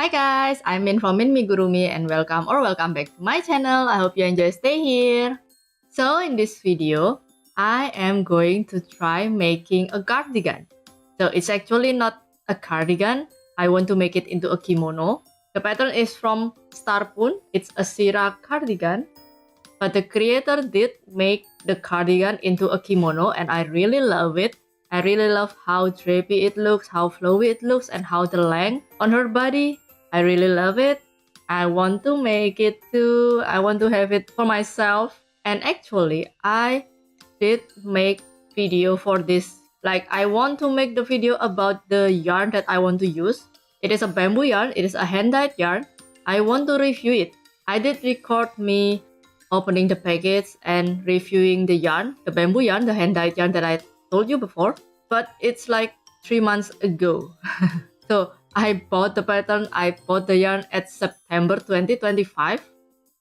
Hi guys, I'm Min from Minmigurumi and welcome back to my channel. I hope you enjoy stay here. So in this video, I am going to try making a cardigan. So it's actually not a cardigan. I want to make it into a kimono. The pattern is from Starpoon. It's a Sira cardigan. But the creator did make the cardigan into a kimono and I really love it. I really love how drapey it looks, how flowy it looks, and how the length on her body. I really love it. I want to make it too. I want to have it for myself. And actually, I did make video for this. Like I want to make the video about the yarn that I want to use. It is a bamboo yarn. It is a hand-dyed yarn. I want to review it. I did record me opening the package and reviewing the yarn, the bamboo yarn, the hand-dyed yarn that I told you before. But it's like 3 months ago. So I bought the pattern, I bought the yarn at September 2025.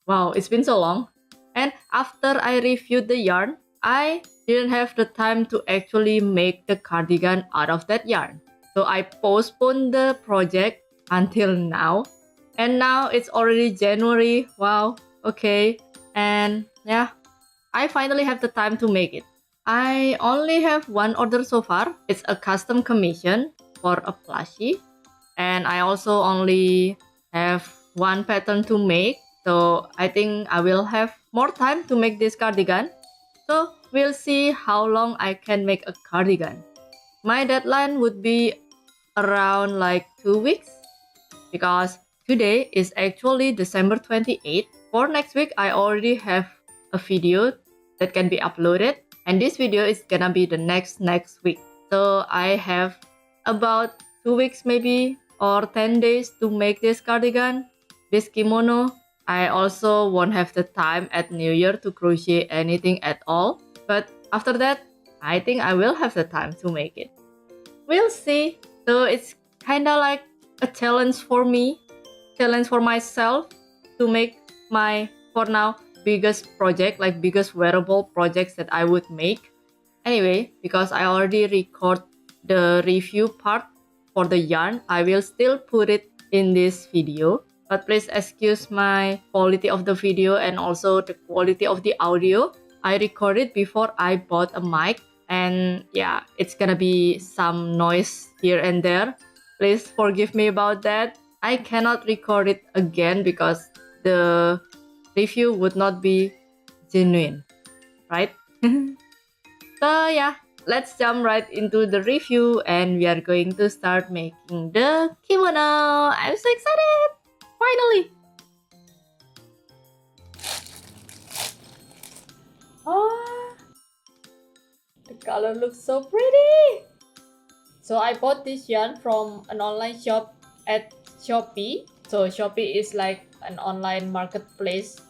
Wow, it's been so long. And after I reviewed the yarn, I didn't have the time to actually make the cardigan out of that yarn. So I postponed the project until now. And now it's already January. Wow, okay. And yeah, I finally have the time to make it. I only have one order so far. It's a custom commission for a plushie. And I also only have one pattern to make. So I think I will have more time to make this cardigan. So we'll see how long I can make a cardigan. My deadline would be around like 2 weeks because today is actually December 28th. For next week, I already have a video that can be uploaded, and this video is gonna be the next week. So I have about 2 weeks maybe or 10 days to make this cardigan, this kimono. I also won't have the time at New Year to crochet anything at all, but after that, I think I will have the time to make it. We'll see. So it's kinda like a challenge for me, challenge for myself to make my, for now, biggest project, like biggest wearable projects that I would make. Anyway, because I already record the review part for the yarn, I will still put it in this video. But please excuse my quality of the video and also the quality of the audio. I recorded before I bought a mic, and yeah, it's gonna be some noise here and there. Please forgive me about that. I cannot record it again because the review would not be genuine, right? So yeah, let's jump right into the review and we are going to start making the kimono. I'm so excited! Finally! Oh, the color looks so pretty! So I bought this yarn from an online shop at Shopee. So Shopee is like an online marketplace,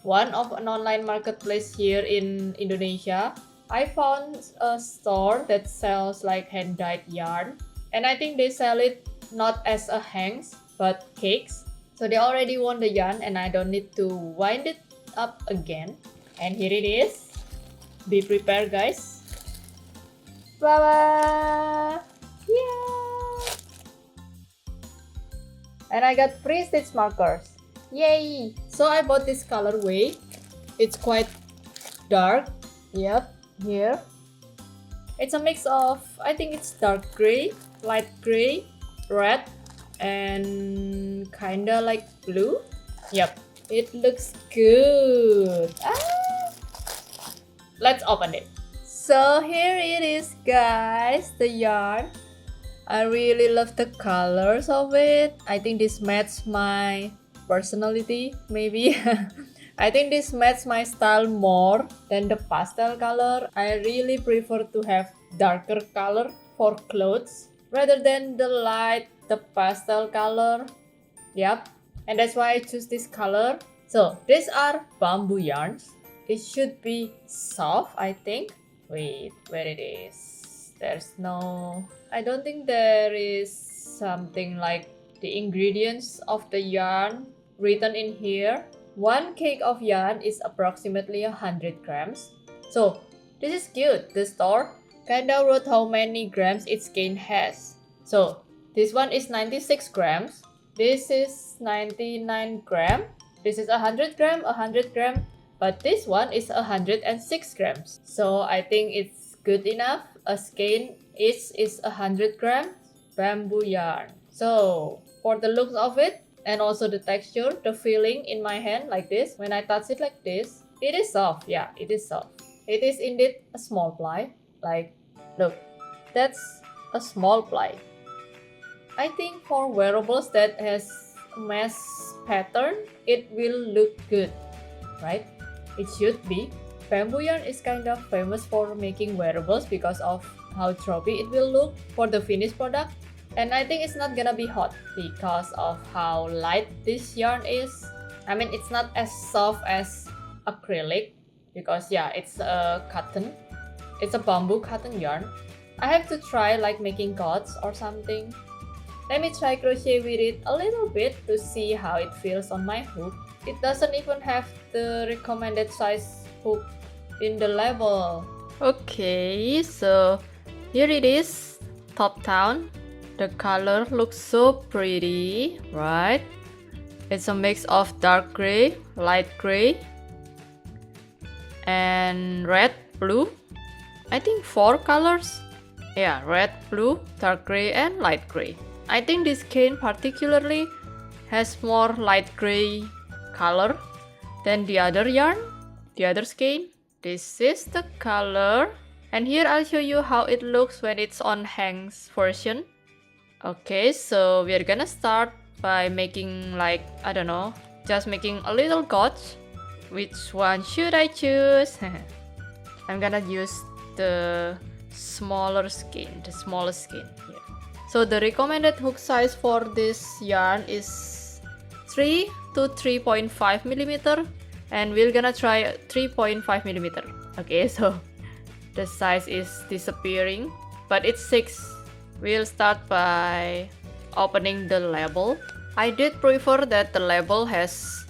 one of an online marketplace here in Indonesia. I found a store that sells like hand-dyed yarn, and I think they sell it not as a hanks but cakes. So they already won the yarn and I don't need to wind it up again. And here it is. Be prepared, guys. Bye-bye! Yeah! And I got free stitch markers. Yay! So I bought this colorway. It's quite dark. Yep, here. It's a mix of, I think it's dark gray, light gray, red, and kinda like blue. Yep, it looks good. Let's open it. So here it is, guys, the yarn. I really love the colors of it. I think this matches my personality, maybe. I think this matches my style more than the pastel color. I really prefer to have darker color for clothes rather than the pastel color. Yep, and that's why I choose this color. So these are bamboo yarns. It should be soft, I think. Wait, where it is? There's no... I don't think there is something like the ingredients of the yarn written in here. One cake of yarn is approximately 100 grams. So this is cute. The store kinda wrote how many grams each skein has. So this one is 96 grams. This is 99 gram. This is 100 gram, 100 gram. But this one is 106 grams. So I think it's good enough. A skein each is 100 grams bamboo yarn. So for the looks of it and also the texture, the feeling in my hand like this, when I touch it like this, it is soft. Yeah, it is soft. It is indeed a small ply. Like, look, that's a small ply. I think for wearables that has mesh pattern, it will look good, right? It should be. Bamboo yarn is kind of famous for making wearables because of how droppy it will look for the finished product. And I think it's not gonna be hot because of how light this yarn is. I mean, it's not as soft as acrylic because yeah, it's a cotton. It's a bamboo cotton yarn. I have to try like making gods or something. Let me try crochet with it a little bit to see how it feels on my hook. It doesn't even have the recommended size hook in the label. Okay, so here it is, top down. The color looks so pretty, right? It's a mix of dark gray, light gray, and red, blue. I think 4 colors. Yeah, red, blue, dark gray, and light gray. I think this skein particularly has more light gray color than the other yarn, the other skein. This is the color, and here I'll show you how it looks when it's on Hank's version. Okay, so we're gonna start by making like, I don't know, just making a little gauge. Which one should I choose? I'm gonna use the smaller skein, the smallest skein here. So the recommended hook size for this yarn is 3 to 3.5 millimeter, and we're gonna try 3.5 millimeter. Okay, so the size is disappearing, but it's 6. We'll start by opening the label. I did prefer that the label has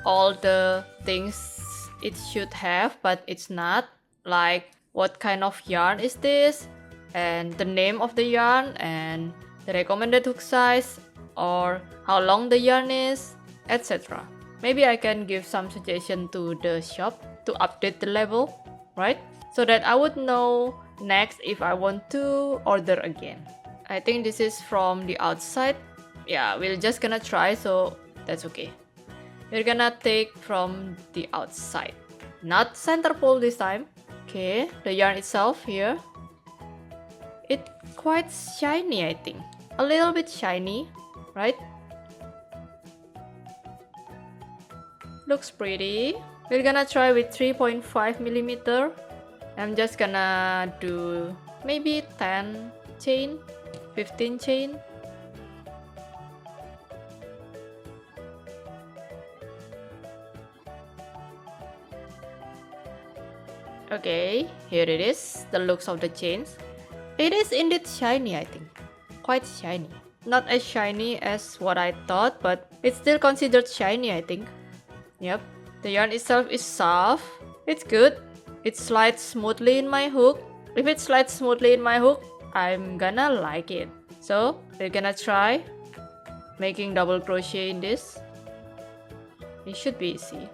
all the things it should have, but it's not. Like, what kind of yarn is this, and the name of the yarn, and the recommended hook size, or how long the yarn is, etc. Maybe I can give some suggestion to the shop to update the label, right? So that I would know next if I want to order again. I think this is from the outside. Yeah, we're just gonna try, so that's okay. We're gonna take from the outside, not center pole this time. Okay, the yarn itself here, it's quite shiny, I think. A little bit shiny, right? Looks pretty. We're gonna try with 3.5 millimeter. I'm just gonna do maybe 10 chain, 15 chain. Okay, here it is, the looks of the chains. It is indeed shiny, I think. Quite shiny. Not as shiny as what I thought, but it's still considered shiny, I think. Yep, the yarn itself is soft. It's good. It slides smoothly in my hook. If it slides smoothly in my hook, I'm gonna like it. So, we're gonna try making double crochet in this. It should be easy.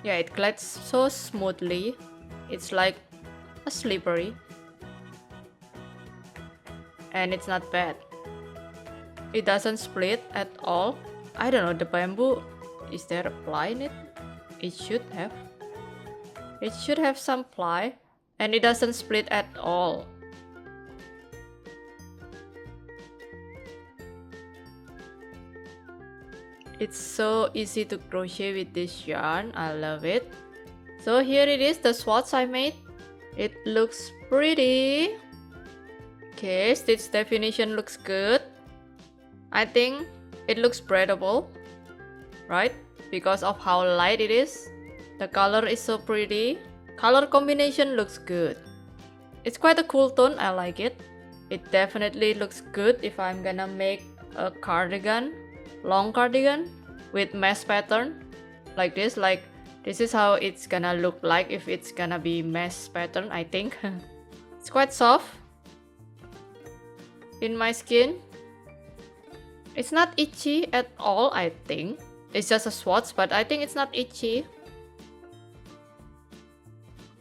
Yeah, it glides so smoothly. It's like a slippery. And it's not bad. It doesn't split at all. I don't know, the bamboo, is there a ply in it? It should have. It should have some ply. And it doesn't split at all. It's so easy to crochet with this yarn. I love it. So here it is, the swatch I made. It looks pretty. Okay, stitch definition looks good. I think it looks breathable, right? Because of how light it is. The color is so pretty. Color combination looks good. It's quite a cool tone, I like it. It definitely looks good if I'm gonna make a cardigan, long cardigan with mesh pattern like this, like This is how it's gonna look like if it's gonna be mesh pattern, I think. It's quite soft in my skin. It's not itchy at all, I think. It's just a swatch, but I think it's not itchy.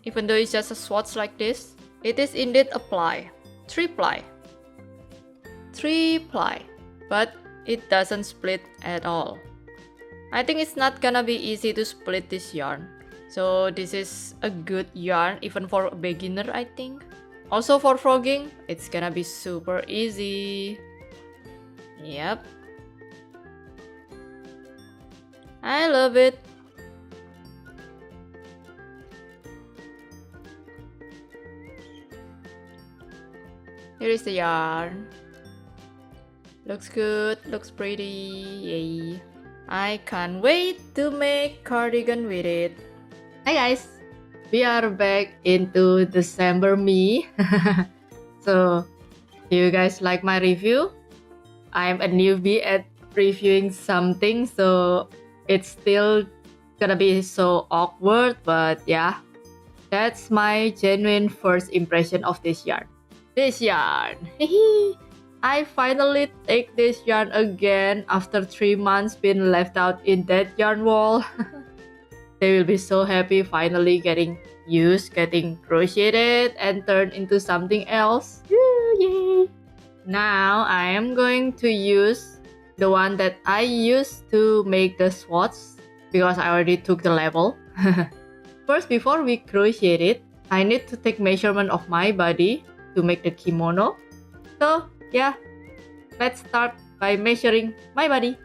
Even though it's just a swatch like this, it is indeed a ply. 3 ply. 3 ply. But it doesn't split at all. I think it's not gonna be easy to split this yarn. So this is a good yarn even for a beginner, I think. Also for frogging, it's gonna be super easy. Yep. I love it. Here is the yarn. Looks good, looks pretty, yay. I can't wait to make cardigan with it. Hi guys, we are back into December me. So, do you guys like my review? I'm a newbie at reviewing something, so it's still gonna be so awkward, but yeah, that's my genuine first impression of this yarn. This yarn. I finally take this yarn again after 3 months being left out in that yarn wall. They will be so happy finally getting used, getting crocheted and turned into something else. Yay! Now I am going to use the one that I used to make the swatch because I already took the level. First, before we crochet it, I need to take measurement of my body to make the kimono. So yeah, let's start by measuring my body.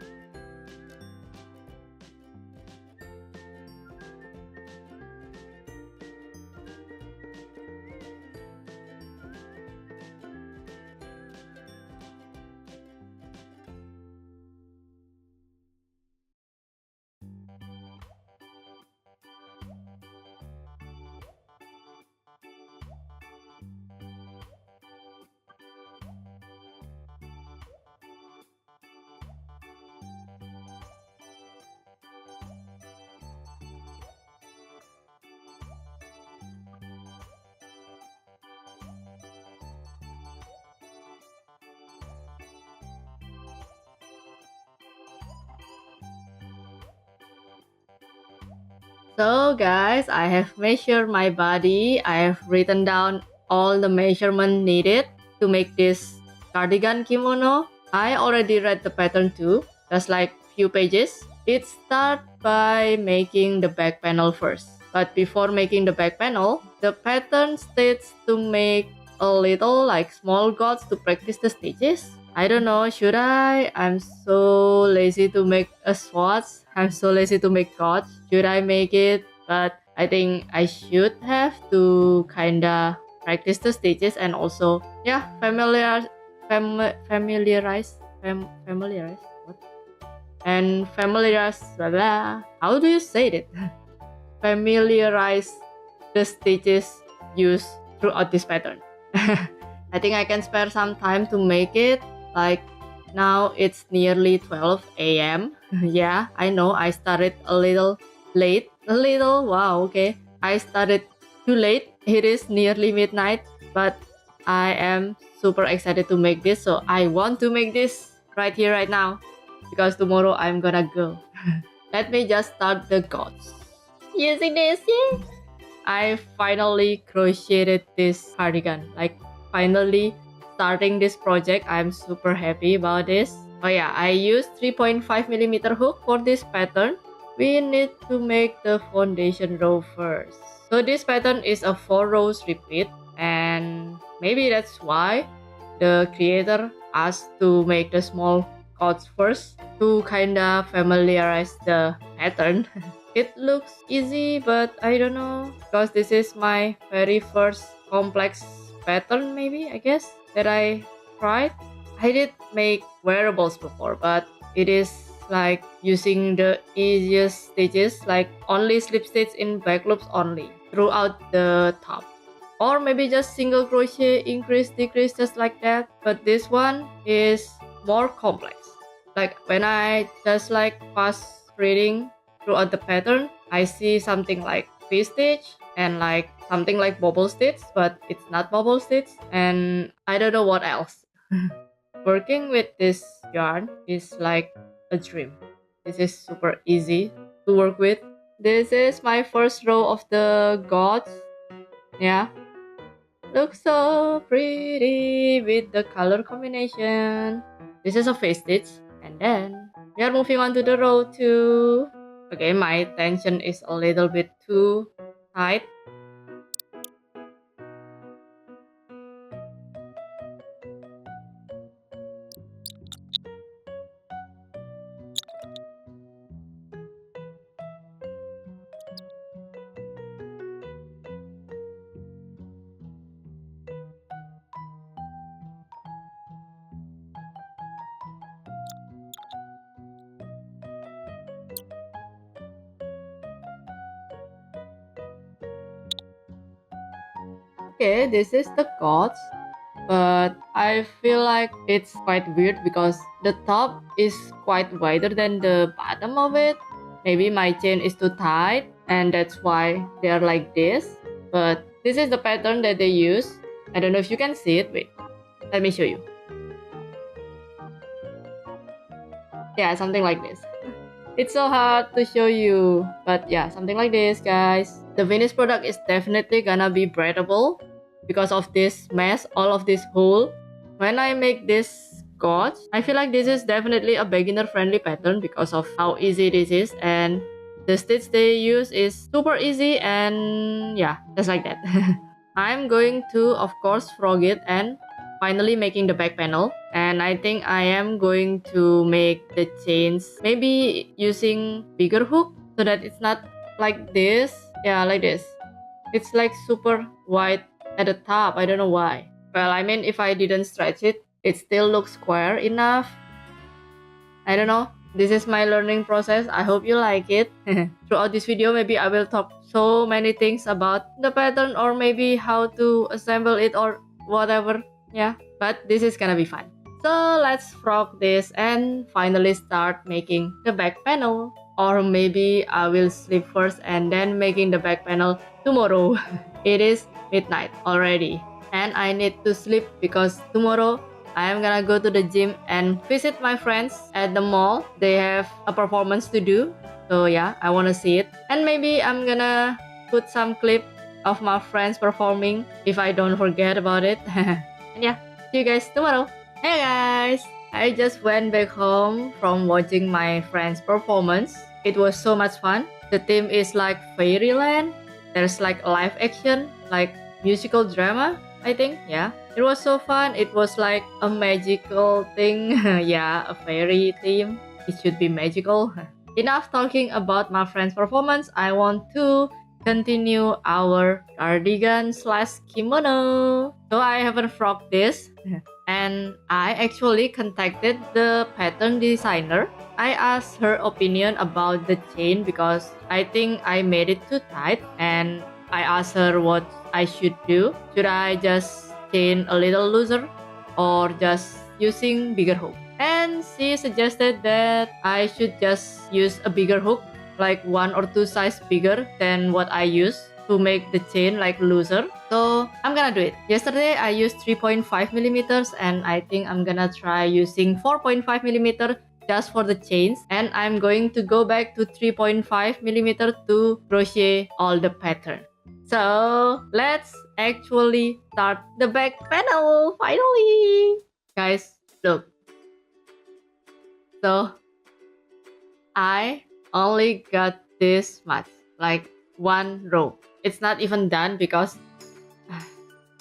So guys, I have measured my body. I have written down all the measurement needed to make this cardigan kimono. I already read the pattern too, just like few pages. It starts by making the back panel first. But before making the back panel, the pattern states to make a little like small dots to practice the stitches. I don't know, should I? I'm so lazy to make a swatch. I'm so lazy to make dots. Should I make it? But I think I should have to kinda practice the stitches and also, yeah, familiarize what? And familiarize, blah, blah. How do you say it? Familiarize the stitches used throughout this pattern. I think I can spare some time to make it. Like now it's nearly 12 a.m. Yeah, I know I started a little late. Wow, okay. I started too late. It is nearly midnight, but I am super excited to make this. So I want to make this right here, right now, because tomorrow I'm gonna go. Let me just start the dots. Using this, yeah. I finally crocheted this cardigan. Like finally starting this project, I'm super happy about this. Oh yeah, I used 3.5mm hook for this pattern. We need to make the foundation row first. So this pattern is a 4 rows repeat, and maybe that's why the creator asked to make the small dots first to kinda familiarize the pattern. It looks easy, but I don't know, because this is my very first complex pattern, maybe, I guess, that I tried. I did make wearables before, but it is like using the easiest stitches, like only slip stitch in back loops only throughout the top, or maybe just single crochet, increase, decrease, just like that. But this one is more complex. Like when I just like fast reading throughout the pattern, I see something like V-stitch and like something like bubble stitch, but it's not bubble stitch, and I don't know what else. Working with this yarn is like a dream. This is super easy to work with. This is my first row of the gods. Yeah, looks so pretty with the color combination. This is a face stitch, and then we are moving on to the row 2. Okay, my tension is a little bit too tight. Okay, this is the gods, but I feel like it's quite weird because the top is quite wider than the bottom of it. Maybe my chain is too tight and that's why they are like this. But this is the pattern that they use. I don't know if you can see it. Wait, let me show you. Yeah, something like this. It's so hard to show you, but yeah, something like this, guys. The finished product is definitely gonna be breathable because of this mesh, all of this hole. When I make this gauge, I feel like this is definitely a beginner-friendly pattern because of how easy this is, and the stitch they use is super easy, and yeah, just like that. I'm going to, of course, frog it and finally making the back panel, and I think I am going to make the chains maybe using bigger hook so that it's not like this. Yeah, like this. It's like super wide at the top. I don't know why. Well, I mean, if I didn't stretch it, it still looks square enough. I don't know. This is my learning process. I hope you like it. Throughout this video, maybe I will talk so many things about the pattern or maybe how to assemble it or whatever. Yeah, but this is gonna be fun. So let's frog this and finally start making the back panel. Or maybe I will sleep first and then making the back panel tomorrow. It is midnight already and I need to sleep because tomorrow I am gonna go to the gym and visit my friends at the mall. They have a performance to do. So yeah, I wanna see it. And maybe I'm gonna put some clip of my friends performing if I don't forget about it. And yeah, see you guys tomorrow. Hey guys! I just went back home from watching my friends' performance. It was so much fun. The theme is like fairyland. There's like live action, like musical drama, I think. Yeah. It was so fun. It was like a magical thing. Yeah, a fairy theme. It should be magical. Enough talking about my friend's performance. I want to continue our cardigan slash kimono. So I haven't frogged this. And I actually contacted the pattern designer. I asked her opinion about the chain because I think I made it too tight, and I asked her what I should do. Should I just chain a little looser or just using bigger hook? And she suggested that I should just use a bigger hook, like 1 or 2 size bigger than what I use to make the chain like looser. So I'm gonna do it. Yesterday I used 3.5 millimeters and I think I'm gonna try using 4.5 millimeter just for the chains, and I'm going to go back to 3.5 millimeter to crochet all the pattern. So let's actually start the back panel finally. Guys, look. So I only got this much, like 1 row. It's not even done because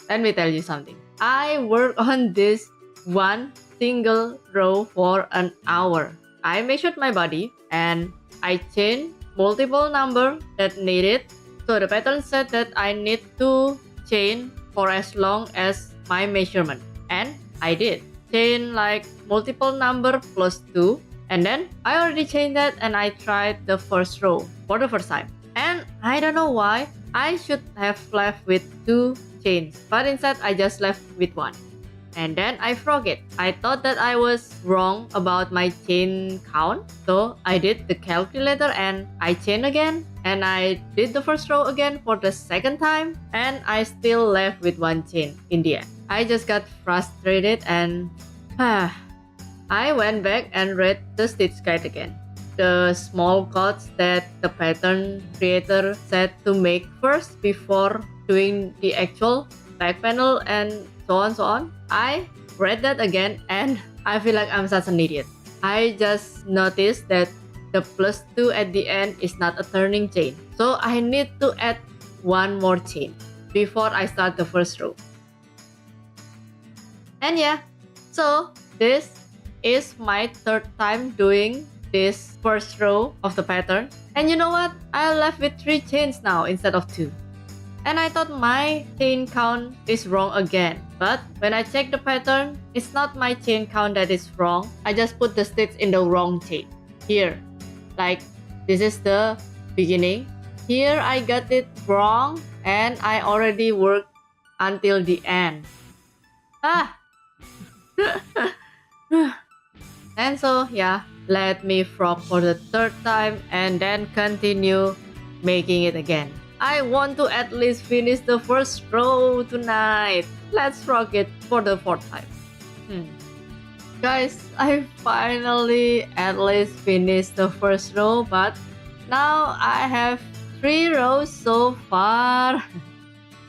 let me tell you something. I worked on this 1 single row for an hour. I measured my body and I chained multiple number that needed. So the pattern said that I need to chain for as long as my measurement. And I did. Chain like multiple number plus 2. And then I already chained that and I tried the first row for the first time. And I don't know why I should have left with 2 chains, but instead I just left with 1. and then I forget. I thought that I was wrong about my chain count, so I did the calculator and I chain again, and I did the first row again for the second time, and I still left with one chain in the end. I just got frustrated and I went back and read the stitch guide again. The small cuts that the pattern creator said to make first before doing the actual back panel and so on. I read that again and I feel like I'm such an idiot. I just noticed that the +2 at the end is not a turning chain. So I need to add one more chain before I start the first row. And yeah, so this is my third time doing this first row of the pattern, and you know what, I left with 3 chains now instead of 2, and I thought my chain count is wrong again, but when I check the pattern, it's not my chain count that is wrong. I just put the stitch in the wrong chain. Here, like this is the beginning, here I got it wrong and I already worked until the end. And so yeah, let me frog for the third time and then continue making it again. I want to at least finish the first row tonight. Let's frog it for the fourth time. Guys, I finally at least finished the first row, but now I have 3 rows so far.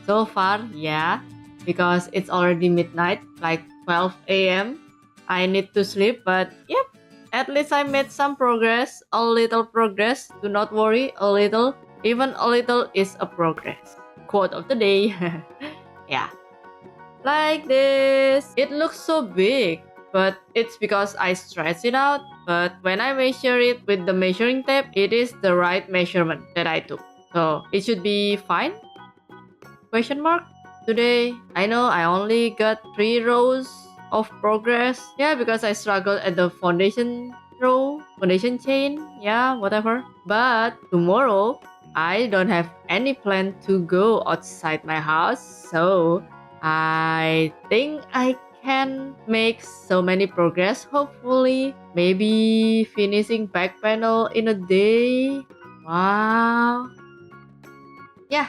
So far, yeah, because it's already midnight, like 12 a.m. I need to sleep, but yep, at least I made some progress, a little progress. Do not worry, a little, even a little is a progress. Quote of the day. Yeah, like this. It looks so big, but it's because I stretch it out. But when I measure it with the measuring tape, it is the right measurement that I took. So it should be fine? Question mark? Today, I know I only got 3 rows of progress. Yeah, because I struggled at the foundation row, foundation chain, yeah, whatever. But tomorrow, I don't have any plan to go outside my house, so I think I can make so many progress. Hopefully, maybe finishing back panel in a day. Wow. Yeah,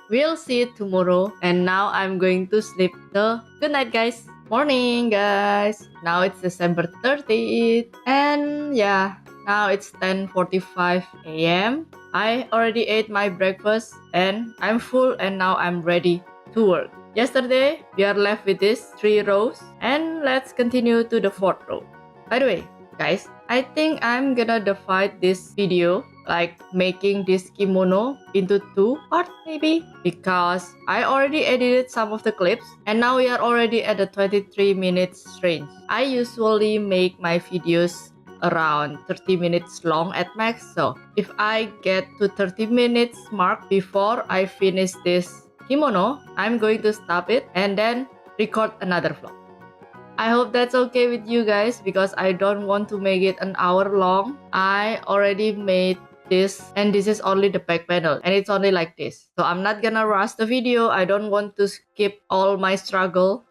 we'll see it tomorrow. And now I'm going to sleep. So good night, guys. Morning, guys. Now it's December 30th. And yeah, now it's 10:45 a.m. I already ate my breakfast and I'm full, and now I'm ready to work. Yesterday, we are left with these 3 rows, and let's continue to the 4th row. By the way, guys, I think I'm gonna divide this video, like making this kimono, into 2 parts maybe, because I already edited some of the clips and now we are already at the 23 minutes range. I usually make my videos around 30 minutes long at max, so if I get to 30 minutes mark before I finish this kimono, I'm going to stop it and then record another vlog. I hope that's okay with you guys, because I don't want to make it an hour long. I already made this, and this is only the back panel, and it's only like this. So I'm not gonna rush the video. I don't want to skip all my struggle.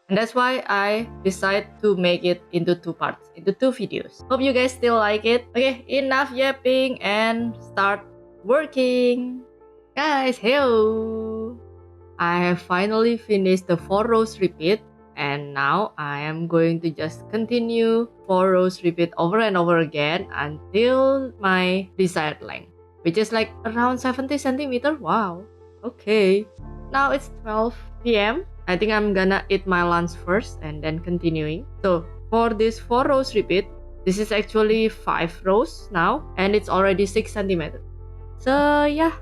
And that's why I decide to make it into 2 parts, into 2 videos. Hope you guys still like it. Okay, enough yapping and start working. Guys, hello! I have finally finished the 4 rows repeat, and now I am going to just continue 4 rows repeat over and over again until my desired length, which is like around 70 centimeters. Wow, okay. Now it's 12 p.m. I think I'm gonna eat my lunch first and then continuing. So for this 4 rows repeat, this is actually 5 rows now, and it's already 6 centimeters. So yeah,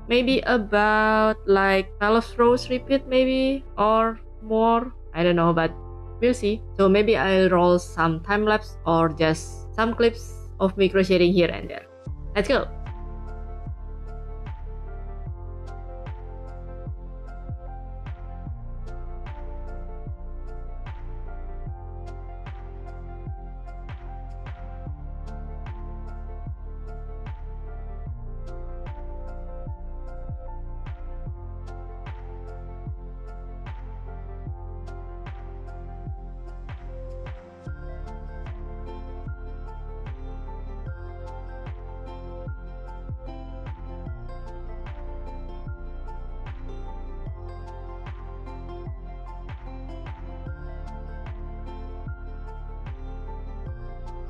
maybe about like 12 rows repeat maybe, or more, I don't know, but we'll see. So maybe I'll roll some time lapse or just some clips of me crocheting here and there. Let's go.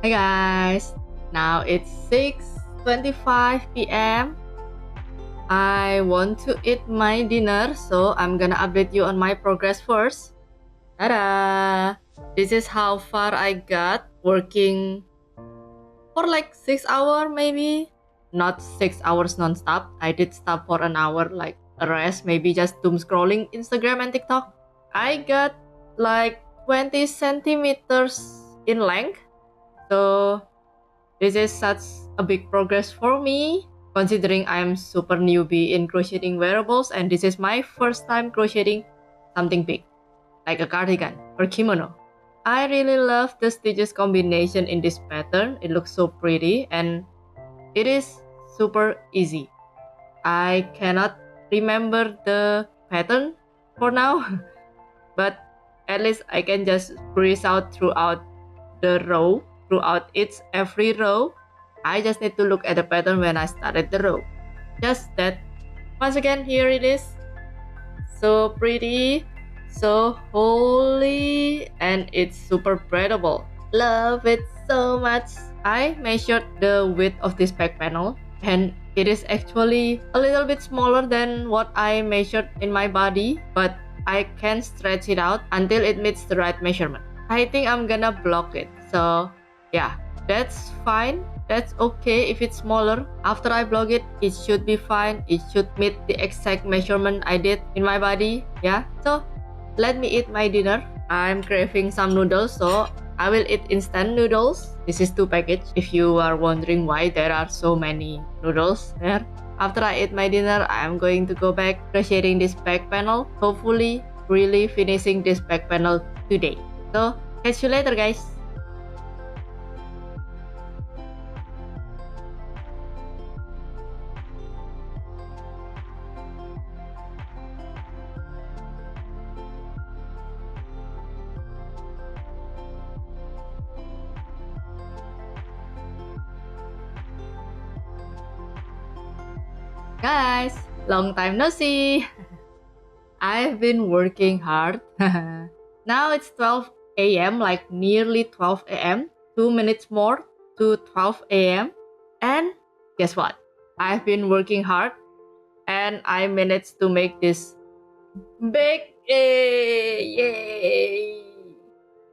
Hi guys, now it's 6:25 p.m. I want to eat my dinner, so I'm gonna update you on my progress first. Ta-da! This is how far I got working for like 6 hours maybe. Not 6 hours non-stop. I did stop for an hour, like a rest, maybe just doom scrolling Instagram and TikTok. I got like 20 centimeters in length. So this is such a big progress for me, considering I'm super newbie in crocheting wearables and this is my first time crocheting something big, like a cardigan or kimono. I really love the stitches combination in this pattern. It looks so pretty and it is super easy. I cannot remember the pattern for now, but at least I can just breeze out throughout the row, throughout every row. I just need to look at the pattern when I started the row. Just that. Once again, here it is. So pretty, so holy, and it's super breathable. Love it so much. I measured the width of this back panel and it is actually a little bit smaller than what I measured in my body, but I can stretch it out until it meets the right measurement. I think I'm gonna block it. So yeah, that's fine. That's okay if it's smaller. After I block it, it should be fine. It should meet the exact measurement I did in my body. Yeah, so let me eat my dinner. I'm craving some noodles, so I will eat instant noodles. This is 2 packets. If you are wondering why there are so many noodles there. After I eat my dinner, I'm going to go back crocheting this back panel. Hopefully, really finishing this back panel today. So, catch you later guys. Guys, long time no see. I've been working hard. Now it's 12 a.m., like nearly 12 a.m. 2 minutes more to 12 a.m. And guess what? I've been working hard and I managed to make this big. Yay!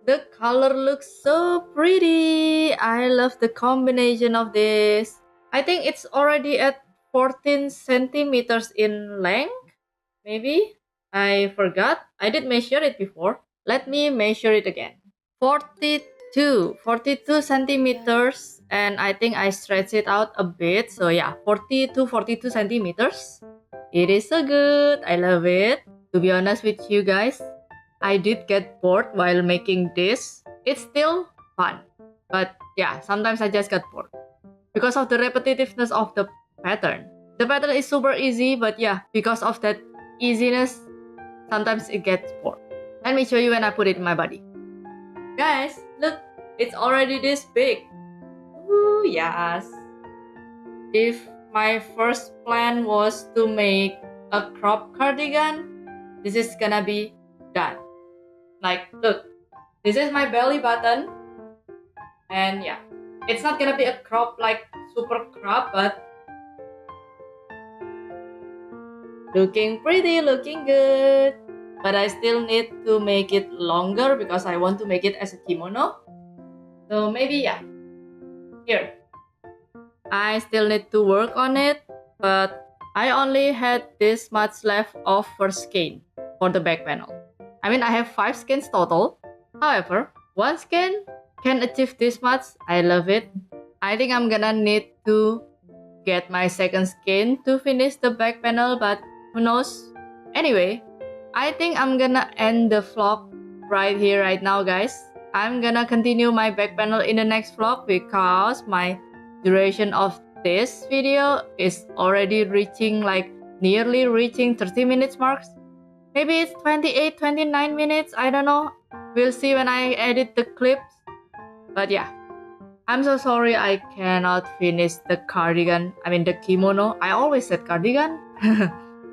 The color looks so pretty. I love the combination of this. I think it's already at 14 centimeters in length. Maybe? I forgot. I did measure it before. Let me measure it again. 42 centimeters, and I think I stretched it out a bit. So yeah, 42 centimeters. It is so good. I love it. To be honest with you guys, I did get bored while making this. It's still fun. But yeah, sometimes I just got bored because of the repetitiveness of the pattern. The pattern is super easy, but yeah, because of that easiness, sometimes it gets bored. Let me show you when I put it in my body. Guys, look, it's already this big. Ooh, yes. If my first plan was to make a crop cardigan, this is gonna be done. Like, look, this is my belly button. And yeah, it's not gonna be a crop like super crop, but looking pretty, looking good. But I still need to make it longer because I want to make it as a kimono. So maybe yeah, here. I still need to work on it, but I only had this much left of first skein for the back panel. I mean, I have 5 skeins total. However, 1 skein can achieve this much. I love it. I think I'm gonna need to get my second skein to finish the back panel, but who knows? Anyway, I think I'm gonna end the vlog right here, right now, guys. I'm gonna continue my back panel in the next vlog because my duration of this video is already reaching nearly reaching 30 minutes marks. Maybe it's 28, 29 minutes. I don't know. We'll see when I edit the clips. But yeah, I'm so sorry I cannot finish the cardigan. I mean the kimono. I always said cardigan.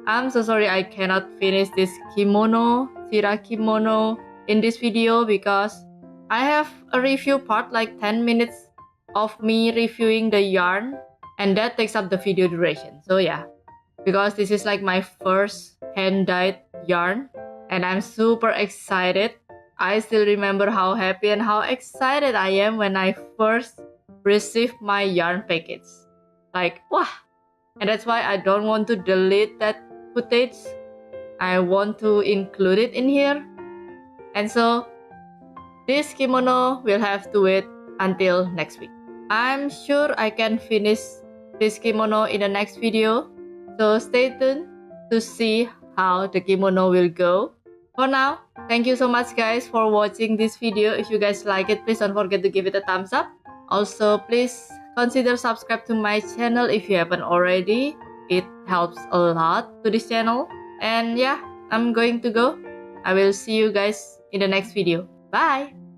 I'm so sorry I cannot finish this kimono, Shira kimono in this video because I have a review part like 10 minutes of me reviewing the yarn, and that takes up the video duration. So yeah, because this is like my first hand-dyed yarn, and I'm super excited. I still remember how happy and how excited I am when I first received my yarn package. Like, wow! And that's why I don't want to delete that footage. I want to include it in here. And so, this kimono will have to wait until next week. I'm sure I can finish this kimono in the next video. So stay tuned to see how the kimono will go. For now, thank you so much guys for watching this video. If you guys like it, please don't forget to give it a thumbs up. Also, please consider subscribe to my channel if you haven't already. It helps a lot to this channel. And yeah, I'm going to go. I will see you guys in the next video. Bye!